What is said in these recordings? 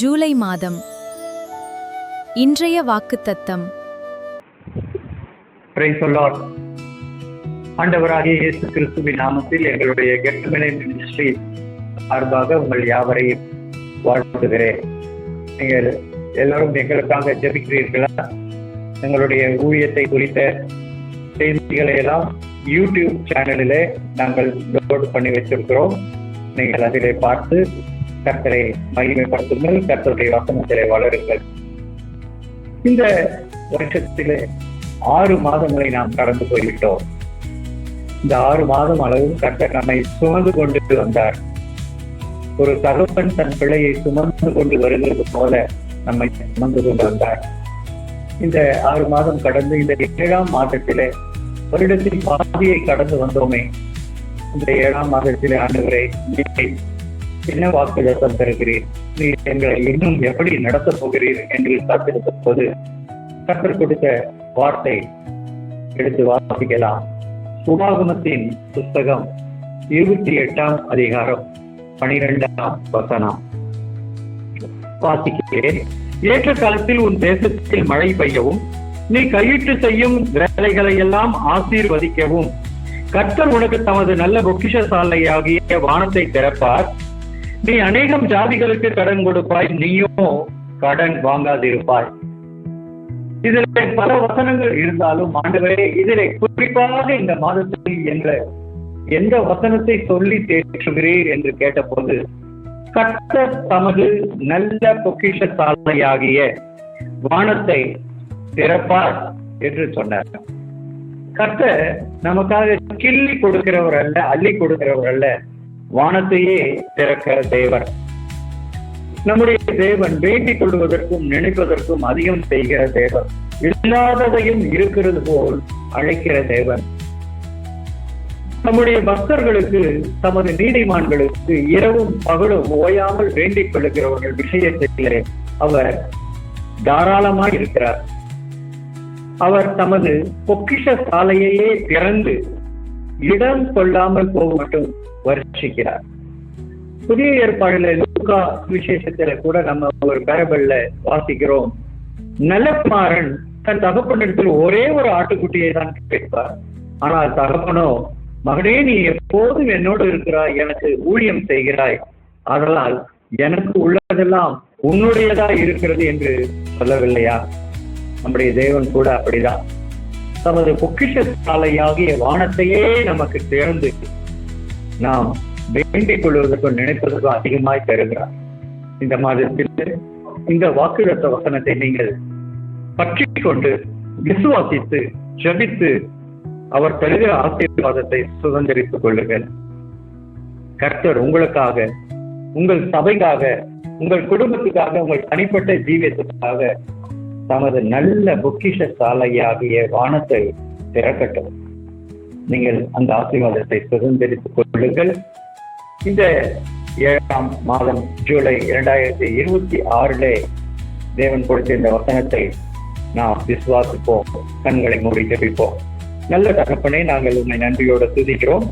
ஜூலை மாதம். இன்றைய வாக்குத்தத்தம். Praise the Lord. ஆண்டவராகிய இயேசு கிறிஸ்துவின் நாமத்தில் எங்களுடைய கெட்செமனே மினிஸ்ட்ரி சார்பாக உங்கள் யாவரையும் வாழ்த்துகிறேன். நீங்கள் எல்லாரும் எங்களுக்காக ஜெபிக்கிறீர்களா? எங்களுடைய ஊழியத்தை குறித்த செய்திகளை எல்லாம் யூடியூப் சேனலிலே நாங்கள் டவுன்லோட் பண்ணி வச்சிருக்கிறோம். நீங்கள் அதிலே பார்த்து கர்த்தரை மகிமைப்படுத்துங்கள், கர்த்தருடைய வசனத்திலே வளருங்கள். இந்த வருஷத்திலே 6 மாதங்களை நாம் கடந்து போய்விட்டோம். இந்த 6 மாதம் அளவு கர்த்தர் நம்மை சுமந்து கொண்டு வந்தார். ஒரு தகப்பன் தன் பிள்ளையை சுமந்து கொண்டு வருகிறது போல நம்மை சுமந்து கொண்டு வந்தார். இந்த 6 மாதம் கடந்து இந்த 7ஆம் மாதத்திலே வருடத்தின் பாதியை கடந்து வந்தோமே. இந்த 7ஆம் மாதத்திலே ஆண்டவரே, என்ன வாக்குத்தத்தம் தருகிறீர், நீர் எங்களை இன்னும் எப்படி நடத்தப் போகிறீர் என்று காத்திருந்த போது கர்த்தர் கொடுத்த வார்த்தை எடுத்து வாசிக்கலாம். உபாகமத்தின் புத்தகம் 28ஆம் அதிகாரம் 12ஆம் வசனம் வாசிக்கிறேன். ஏற்ற காலத்தில் உன் தேசத்தில் மழை பெய்யவும், நீ கையிட்டு செய்யும் வேலைகளை எல்லாம் ஆசீர்வதிக்கவும் கர்த்தர் உனக்கு தமது நல்ல பொக்கிஷசாலையாகிய வானத்தை திறப்பார். நீ அநேகம் ஜாதிகளுக்கு கடன் கொடுப்பாய், நீயோ கடன் வாங்காதிருப்பாய். இதிலே பல வசனங்கள் இருந்தாலும் ஆண்டவரே, இதிலே குறிப்பாக இந்த மாதத்தில் என்ற எந்த வசனத்தை சொல்லி தேற்றுகிறீர் என்று கேட்டபோது கர்த்தர் தமது நல்ல பொக்கிஷசாலையாகிய வானத்தை திறப்பார் என்று சொன்னார். கர்த்தர் நமக்காக கிள்ளி கொடுக்கிறவர் அல்ல, அள்ளி கொடுக்கிறவர் அல்ல, வானத்தையே திறக்கிற தேவர். நம்முடைய தேவன் வேண்டிக் கொள்வதற்கும் நினைப்பதற்கும் அதிகம் செய்கிற தேவன். இல்லாததையும் இருக்கிறது போல் அழைக்கிற தேவன். நம்முடைய பக்தர்களுக்கு, தமது நீதிமான்களுக்கு இரவும் பகலும் ஓயாமல் வேண்டிக் கொள்ளுகிறவர்கள் விஷயத்திலே அவர் தாராளமாய் இருக்கிறார். அவர் தமது பொக்கிஷ சாலையையே திறந்து இடம் கொள்ளாமல் போக மட்டும் வருஷிக்கிறார். புதிய ஏற்பாடுல லூக்கா விசேஷத்துல கூட நம்ம ஒரு பேரபிள்ல வாசிக்கிறோம். நல்லகுமாரன் தன் தகப்பனிடத்தில் ஒரே ஒரு ஆட்டுக்குட்டியை தான் கேட்பார். ஆனால் தகப்பனோ, மகனே, நீ எப்போதும் என்னோடு இருக்கிறாய், எனக்கு ஊழியம் செய்கிறாய், அதனால் எனக்கு உள்ளதெல்லாம் உன்னுடையதா இருக்கிறது என்று சொல்லவில்லையா? நம்முடைய தேவன் கூட அப்படிதான். தமது பொக்கிஷ சாலையாகிய வானத்தையே நமக்கு திறந்து நாம் வேண்டிக் கொள்வதற்கும் நினைப்பதற்கும் அதிகமாய் தருகிறார். இந்த மாதத்தில் இந்த வாக்குத்தத்த வசனத்தை நீங்கள் பற்றி கொண்டு விசுவாசித்து ஜெபித்து அவர் தருகிற ஆசீர்வாதத்தை சுதந்திரித்துக் கொள்ளுங்கள். கர்த்தர் உங்களுக்காக, உங்கள் சபைக்காக, உங்கள் குடும்பத்துக்காக, உங்கள் தனிப்பட்ட ஜீவியத்துக்காக தமது நல்ல பொக்கிஷ சாலையாகிய வானத்தை திறக்கட்டும். நீங்கள் அந்த ஆசீர்வாதத்தை சுதந்திரித்துக் கொள்ளுங்கள். இந்த 7ஆம் மாதம் ஜூலை 2026 தேவன் கொடுத்த இந்த வசனத்தை நாம் விசுவாசிப்போம். கண்களை மூடி ஜெபிப்போம். நல்ல தகப்பனே, நாங்கள் உண்மை நன்றியோடு துதிக்கிறோம்.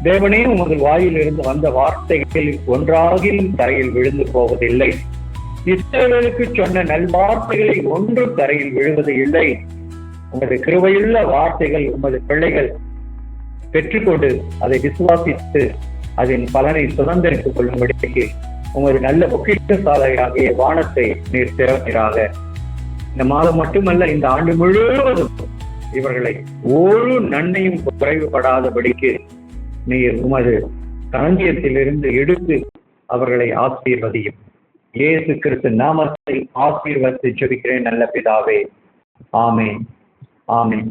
தேவனே, உமது வாயிலிருந்து வந்த வார்த்தைகள் ஒன்றாகிலும் தரையில் விழுந்து போவதில்லை. இஸ்ரவேலுக்கு சொன்ன நல்வார்த்தைகளை ஒன்றும் தரையில் விழுவது இல்லை. உமது கிருபையுள்ள வார்த்தைகள் உமது பிள்ளைகள் பெற்றுக்கொண்டு அதை விசுவாசித்து அதன் பலனை சுதந்திரித்துக் கொள்ளும்படிக்கு உமது நல்ல பொக்கிஷ சாலையாகிய வானத்தை நீர் திறக்கிறாக. இந்த மாதம் மட்டுமல்ல, இந்த ஆண்டு முழுவதும் இவர்களை ஒரு நன்மையும் குறைவுபடாதபடிக்கு நீர் உமது களஞ்சியத்திலிருந்து எடுத்து அவர்களை ஆசீர்வதியும். இயேசு கிறிஸ்து நாமத்தை ஆசீர்வதித்து ஜெபிக்கிறேன் நல்ல பிதாவே. ஆமென், ஆமென்,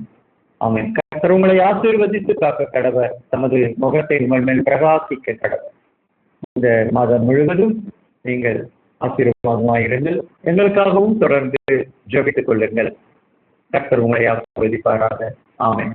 ஆமென். கர்த்தர் உங்களை ஆசீர்வதித்து காக்க கடவர், தமது முகத்தை உங்கள் மேல் பிரகாசிக்க கடவர். இந்த மாதம் முழுவதும் நீங்கள் ஆசீர்வாதமாயிருங்கள். எங்களுக்காகவும் தொடர்ந்து ஜெபித்துக் கொள்ளுங்கள். கர்த்தர் உங்களை ஆசீர்வதிப்பாராக. ஆமென்.